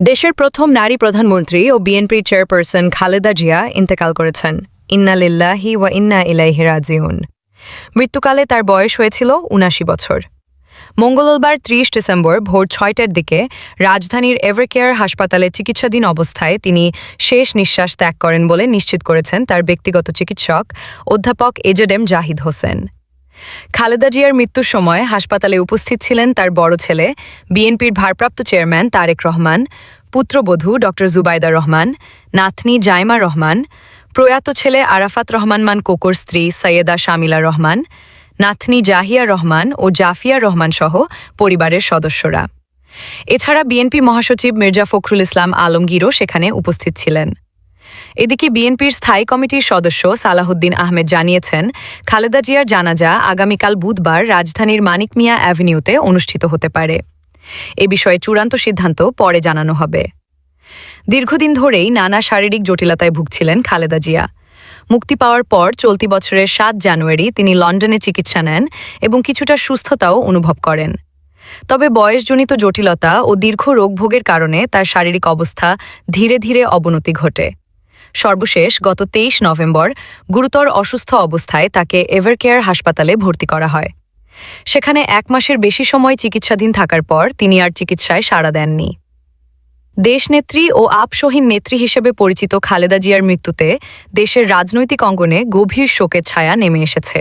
দেশের প্রথম নারী প্রধানমন্ত্রী ও বিএনপির চেয়ারপারসন খালেদা জিয়া ইন্তেকাল করেছেন। ইন্না লিল্লাহি ওয়া ইন্না ইলাইহি রাজিউন। মৃত্যুকালে তার বয়স হয়েছিল ৭৯ বছর। মঙ্গলবার ৩০ ডিসেম্বর ভোর ৬টার দিকে রাজধানীর এভারকেয়ার হাসপাতালে চিকিৎসাধীন অবস্থায় তিনি শেষ নিঃশ্বাস ত্যাগ করেন বলে নিশ্চিত করেছেন তার ব্যক্তিগত চিকিৎসক অধ্যাপক এজেডএম জাহিদ হোসেন। খালেদা জিয়ার মৃত্যুর সময় হাসপাতালে উপস্থিত ছিলেন তার বড় ছেলে, বিএনপির ভারপ্রাপ্ত চেয়ারম্যান তারেক রহমান, পুত্রবধূ ড জুবাইদা রহমান, নাতনি জাইমা রহমান, প্রয়াত ছেলে আরাফাত রহমান কোকোর স্ত্রী সৈয়দা শামিলা রহমান, নাতনি জাহিয়া রহমান ও জাফিয়া রহমান সহ পরিবারের সদস্যরা। এছাড়া বিএনপি মহাসচিব মির্জা ফখরুল ইসলাম আলমগীরও সেখানে উপস্থিত ছিলেন। এদিকে বিএনপির স্থায়ী কমিটির সদস্য সালাহুদ্দিন আহমেদ জানিয়েছেন, খালেদা জিয়ার জানাজা আগামীকাল বুধবার রাজধানীর মানিক মিয়া অ্যাভিনিউতে অনুষ্ঠিত হতে পারে। এ বিষয়ে চূড়ান্ত সিদ্ধান্ত পরে জানানো হবে। দীর্ঘদিন ধরেই নানা শারীরিক জটিলতায় ভুগছিলেন খালেদা জিয়া। মুক্তি পাওয়ার পর চলতি বছরের ৭ জানুয়ারি তিনি লন্ডনে চিকিৎসা নেন এবং কিছুটা সুস্থতাও অনুভব করেন। তবে বয়সজনিত জটিলতা ও দীর্ঘ রোগভোগের কারণে তার শারীরিক অবস্থা ধীরে ধীরে অবনতি ঘটে। সর্বশেষ গত ২৩ নভেম্বর গুরুতর অসুস্থ অবস্থায় তাকে এভারকেয়ার হাসপাতালে ভর্তি করা হয়। সেখানে ১ মাসের বেশি সময় চিকিৎসাধীন থাকার পর তিনি আর চিকিৎসায় সাড়া দেননি। দেশনেত্রী ও আপসহীন নেত্রী হিসেবে পরিচিত খালেদা জিয়ার মৃত্যুতে দেশের রাজনৈতিক অঙ্গনে গভীর শোকের ছায়া নেমে এসেছে।